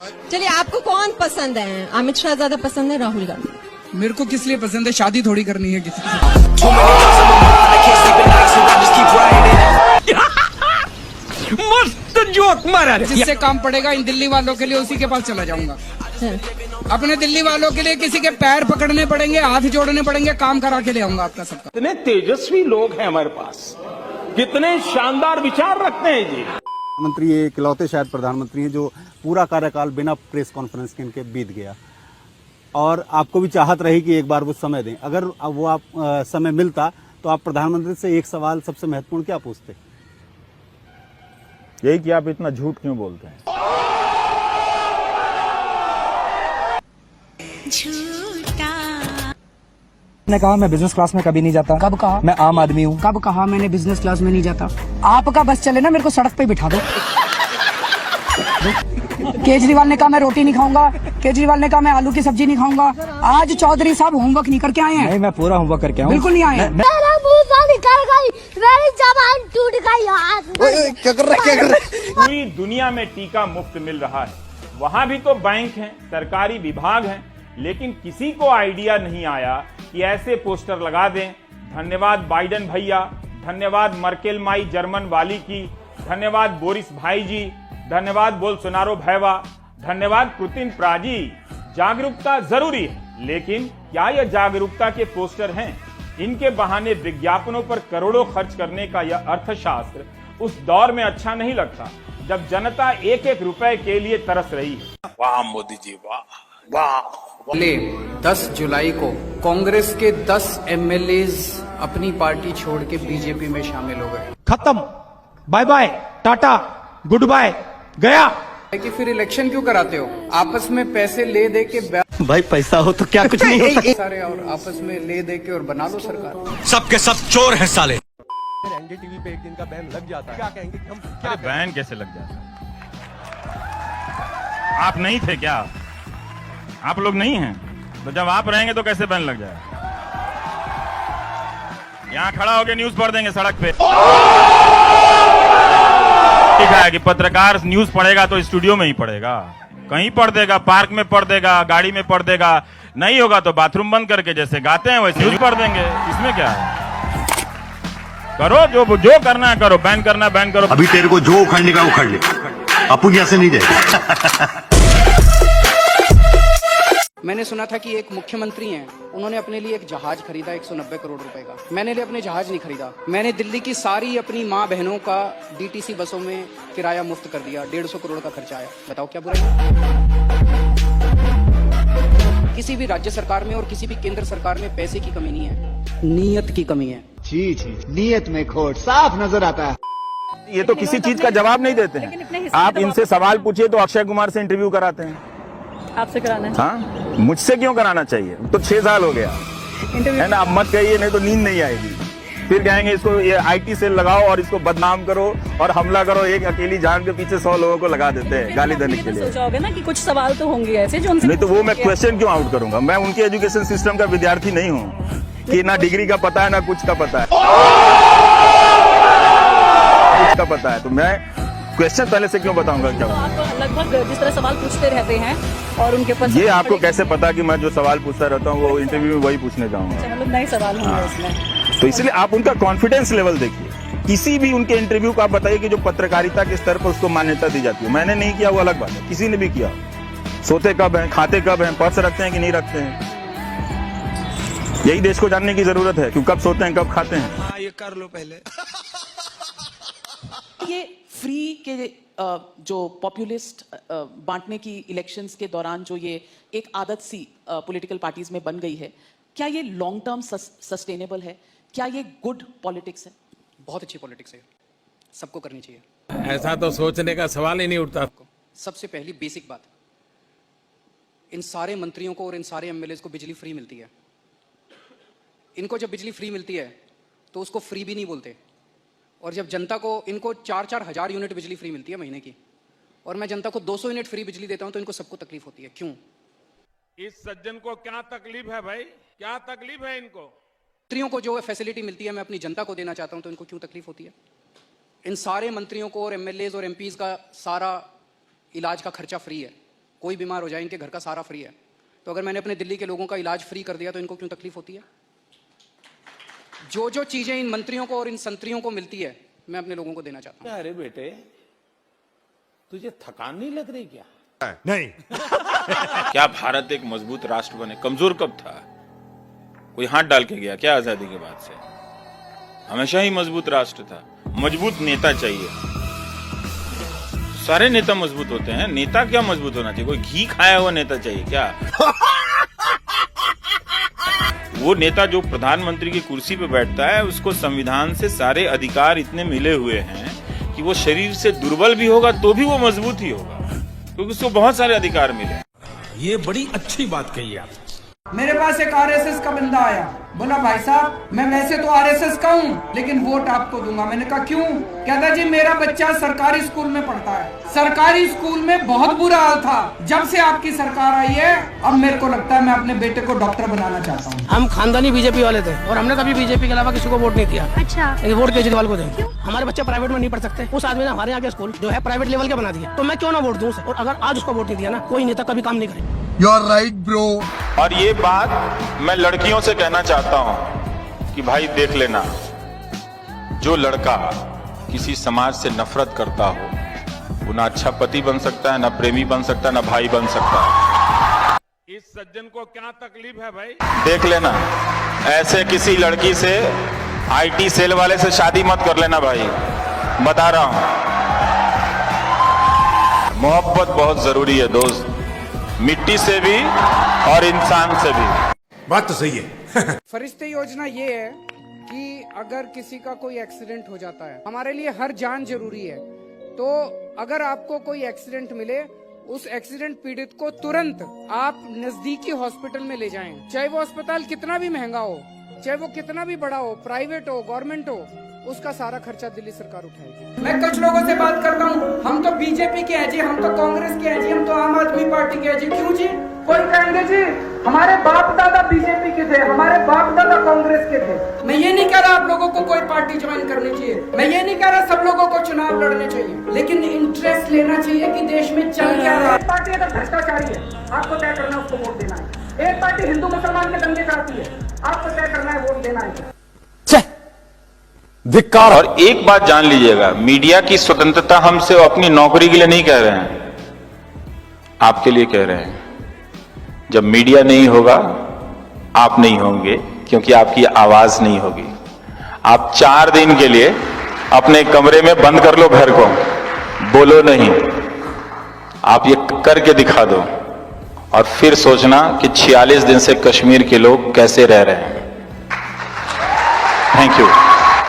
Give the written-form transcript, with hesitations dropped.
चलिए, आपको कौन पसंद है? अमित शाह ज्यादा पसंद है, राहुल गांधी? मेरे को किस लिए पसंद है? शादी थोड़ी करनी है किसी से। मस्त जोक मारा रे। जिससे काम पड़ेगा इन दिल्ली वालों के लिए, उसी के पास चला जाऊंगा। अपने दिल्ली वालों के लिए किसी के पैर पकड़ने पड़ेंगे, हाथ जोड़ने पड़ेंगे, काम करा के ले आऊंगा आपका सबका। कितने तेजस्वी लोग हैं हमारे पास, कितने शानदार विचार रखते हैं जी। प्रधानमंत्री ये इकलौते शायद प्रधानमंत्री हैं जो पूरा कार्यकाल बिना प्रेस कॉन्फ्रेंस के इनके बीत गया, और आपको भी चाहत रही कि एक बार वो समय दें। अगर वो आप समय मिलता तो आप प्रधानमंत्री से एक सवाल सबसे महत्वपूर्ण क्या पूछते? यही कि आप इतना झूठ क्यों बोलते हैं? ने कहा मैं बिजनेस क्लास में कभी नहीं जाता। कब कहा? मैं आम आदमी हूँ। कब कहा मैंने बिजनेस क्लास में नहीं जाता? आपका बस चले ना, मेरे को सड़क पे बिठा दो। केजरीवाल ने कहा मैं रोटी नहीं खाऊंगा, केजरीवाल ने कहा मैं आलू की सब्जी नहीं खाऊंगा। आज चौधरी साहब होमवर्क नहीं करके आए हैं। नहीं, मैं पूरा होमवर्क करके आया हूँ। बिल्कुल नहीं आए हैं। मेरा मुंह निकल गई, मेरी जबान टूट गई यार। क्या कर रहे? पूरी दुनिया में टीका मुफ्त मिल रहा है, वहां भी तो बैंक हैं, सरकारी विभाग हैं, लेकिन किसी को आइडिया नहीं आया कि ऐसे पोस्टर लगा दें, धन्यवाद बाइडेन भैया, धन्यवाद मर्केल माई जर्मन वाली की, धन्यवाद बोरिस भाई जी, धन्यवाद बोल्सोनारो भैया, धन्यवाद पुतिन प्राजी। जागरूकता जरूरी है, लेकिन क्या यह जागरूकता के पोस्टर हैं? इनके बहाने विज्ञापनों पर करोड़ों खर्च करने का यह अर्थशास्त्र उस दौर में अच्छा नहीं लगता जब जनता एक एक रुपए के लिए तरस रही है। वाह मोदी जी, वाह वाह। 10 जुलाई को कांग्रेस के 10 एमएलएज अपनी पार्टी छोड़ के बीजेपी में शामिल हो गए। खत्म, bye bye, tata, goodbye, गया। कि फिर इलेक्शन क्यों कराते हो? आपस में पैसे ले दे के भाई पैसा हो तो क्या कुछ नहीं होता। सारे और आपस में ले दे के और बना लो सरकार। सबके सब चोर हैं साले। एनडीटीवी पे एक दिन का बैन लग जाता है, क्या कहेंगे हम? क्या बैन कैसे लग जाता है? आप नहीं थे क्या? आप लोग नहीं हैं तो जब आप रहेंगे तो कैसे बैन लग जाए? यहां खड़ा होकर न्यूज पढ़ देंगे सड़क पे। ठीक है कि पत्रकार न्यूज पढ़ेगा तो स्टूडियो में ही पढ़ेगा, कहीं पढ़ देगा, पार्क में पढ़ देगा, गाड़ी में पढ़ देगा, नहीं होगा तो बाथरूम बंद करके जैसे गाते हैं वैसे न्यूज पढ़ देंगे। इसमें क्या है? करो जो करना है करो, बैन करना बैन करो। अभी तेरे को जो उखाड़ने का उखाड़ ले, अपू यहाँ से नहीं जाएगा। मैंने सुना था कि एक मुख्यमंत्री हैं, उन्होंने अपने लिए एक जहाज खरीदा 190 करोड़ रुपए का। मैंने लिए अपने जहाज नहीं खरीदा, मैंने दिल्ली की सारी अपनी माँ बहनों का डीटीसी बसों में किराया मुफ्त कर दिया। 150 करोड़ का खर्चा आया। बताओ क्या बुराई? किसी भी राज्य सरकार में और किसी भी केंद्र सरकार में पैसे की कमी नहीं है, नीयत की कमी है। नीयत में खोट साफ नजर आता है। ये तो किसी चीज का जवाब नहीं देते हैं। आप इनसे सवाल पूछिए तो अक्षय कुमार से इंटरव्यू कराते हैं। आपसे कराना है? हाँ, मुझसे क्यों कराना चाहिए? तो 6 साल हो गया है ना। अब मत कहिए, नहीं तो नींद नहीं आएगी। फिर कहेंगे इसको ये आईटी सेल लगाओ और इसको बदनाम करो और हमला करो। एक अकेली जान के पीछे 100 लोगों को लगा देते हैं गाली देने के लिए। सोचा होगा ना कि कुछ सवाल तो होंगे ऐसे जो उनसे नहीं तो वो मैं क्वेश्चन क्यों आउट करूंगा? मैं उनके एजुकेशन सिस्टम का विद्यार्थी नहीं हूँ कि ना डिग्री का पता है ना कुछ का पता है, कुछ का पता है। तो मैं क्वेश्चन पहले से क्यों बताऊंगा? क्या आप लगभग जिस तरह सवाल पूछते रहते हैं और उनके ऊपर ये आपको कैसे पता कि मैं जो सवाल पूछता रहता हूँ वो इंटरव्यू में वही पूछने जाऊंगा? मतलब नए सवाल होंगे उसमें। तो इसलिए आप उनका कॉन्फिडेंस लेवल देखिए। किसी भी उनके इंटरव्यू को आप बताइए कि जो पत्रकारिता के स्तर पर उसको मान्यता दी जाती है। मैंने नहीं किया वो अलग बात है, किसी ने भी किया। सोते कब हैं, खाते कब हैं, पर्स रखते हैं कि नहीं रखते हैं, यही देश को जानने की जरूरत है कि कब सोते हैं कब खाते हैं। ये कर लो पहले। ये फ्री के जो पॉपुलिस्ट बांटने की इलेक्शंस के दौरान जो ये एक आदत सी पॉलिटिकल पार्टीज में बन गई है, क्या ये लॉन्ग टर्म सस्टेनेबल है? क्या ये गुड पॉलिटिक्स है? बहुत अच्छी पॉलिटिक्स है, सबको करनी चाहिए। ऐसा तो सोचने का सवाल ही नहीं उठता। सबसे पहली बेसिक बात, इन सारे मंत्रियों को और इन सारे एमएलएज को बिजली फ्री मिलती है। इनको जब बिजली फ्री मिलती है तो उसको फ्री भी नहीं बोलते। और जब जनता को, इनको 4-4 हजार यूनिट बिजली फ्री मिलती है महीने की, और मैं जनता को 200 यूनिट फ्री बिजली देता हूं तो इनको सबको तकलीफ होती है। क्यों? इस सज्जन को क्या तकलीफ है भाई? क्या तकलीफ है इनको? मंत्रियों को जो फैसिलिटी मिलती है मैं अपनी जनता को देना चाहता हूं तो इनको क्यों तकलीफ होती है? इन सारे मंत्रियों को और एमएलएज और एमपीज का सारा इलाज का खर्चा फ्री है। कोई बीमार हो जाए इनके घर का सारा फ्री है। तो अगर मैंने अपने दिल्ली के लोगों का इलाज फ्री कर दिया तो इनको क्यों तकलीफ होती है? जो जो चीजें इन मंत्रियों को और इन संतरियों को मिलती है मैं अपने लोगों को देना चाहता हूं। अरे बेटे तुझे थकान नहीं लग रही क्या? नहीं। क्या भारत एक मजबूत राष्ट्र बने? कमजोर कब था? कोई हाथ डाल के गया क्या आजादी के बाद से? हमेशा ही मजबूत राष्ट्र था। मजबूत नेता चाहिए। सारे नेता मजबूत होते हैं, नेता क्या मजबूत होना चाहिए? कोई घी खाया हुआ नेता चाहिए क्या? वो नेता जो प्रधानमंत्री की कुर्सी पे बैठता है उसको संविधान से सारे अधिकार इतने मिले हुए हैं कि वो शरीर से दुर्बल भी होगा तो भी वो मजबूत ही होगा, क्योंकि उसको बहुत सारे अधिकार मिले। ये बड़ी अच्छी बात कही आप। मेरे पास एक आरएसएस का बंदा आया, बोला भाई साहब मैं वैसे तो आरएसएस का हूँ लेकिन वोट आपको दूंगा। मैंने कहा क्यों? कहता जी मेरा बच्चा सरकारी स्कूल में पढ़ता है, सरकारी स्कूल में बहुत बुरा हाल था, जब से आपकी सरकार आई है अब मेरे को लगता है मैं अपने बेटे को डॉक्टर बनाना चाहता हूँ। हम खानदानी बीजेपी वाले थे और हमने कभी बीजेपी के अलावा किसी को वोट नहीं दिया। अच्छा, वोट केजरीवाल को दें। हमारे बच्चे प्राइवेट में नहीं पढ़ सकते, उस आदमी ने हमारे यहाँ के स्कूल जो है प्राइवेट लेवल का बना दिया, तो मैं क्यों ना वोट दूं उसे? और अगर आज उसको वोट नहीं दिया ना, कोई नेता कभी काम नहीं करे। You are right bro. और ये बात मैं लड़कियों से कहना चाहता हूं कि भाई देख लेना, जो लड़का किसी समाज से नफरत करता हो वो ना अच्छा पति बन सकता है, ना प्रेमी बन सकता है, ना भाई बन सकता है। इस सज्जन को क्या तकलीफ है भाई? देख लेना, ऐसे किसी लड़की से आईटी सेल वाले से शादी मत कर लेना भाई, बता रहा हूं। मोहब्बत बहुत जरूरी है दोस्त, मिट्टी से भी और इंसान से भी। बात तो सही है। फरिश्ते योजना ये है कि अगर किसी का कोई एक्सीडेंट हो जाता है, हमारे लिए हर जान जरूरी है, तो अगर आपको कोई एक्सीडेंट मिले उस एक्सीडेंट पीड़ित को तुरंत आप नजदीकी हॉस्पिटल में ले जाएं, चाहे वो अस्पताल कितना भी महंगा हो, चाहे वो कितना भी बड़ा हो, प्राइवेट हो, गवर्नमेंट हो, उसका सारा खर्चा दिल्ली सरकार उठाएगी। मैं कुछ लोगों से बात करता हूँ, हम तो बीजेपी के हैं जी, हम तो कांग्रेस के हैं जी, हम तो आम आदमी पार्टी के हैं जी। क्यों जी? कोई कहेंगे जी हमारे बाप दादा बीजेपी के थे, हमारे बाप दादा कांग्रेस के थे। मैं ये नहीं कह रहा आप लोगों को कोई पार्टी ज्वाइन करनी चाहिए, मैं ये नहीं कह रहा सब लोगों को चुनाव लड़ने चाहिए, लेकिन इंटरेस्ट लेना चाहिए कि देश में चल क्या रहा है। एक पार्टी अगर भ्रष्टाचारी है आपको तय करना उसको वोट देना है, एक पार्टी हिंदू मुसलमान के दंगे कराती है आपको तय करना है वोट देना है। और एक बात जान लीजिएगा, मीडिया की स्वतंत्रता हमसे अपनी नौकरी के लिए नहीं कह रहे हैं, आपके लिए कह रहे हैं। जब मीडिया नहीं होगा आप नहीं होंगे, क्योंकि आपकी आवाज नहीं होगी। आप 4 दिन के लिए अपने कमरे में बंद कर लो घर को, बोलो नहीं, आप ये करके दिखा दो और फिर सोचना कि 46 दिन से कश्मीर के लोग कैसे रह रहे हैं। Thank you.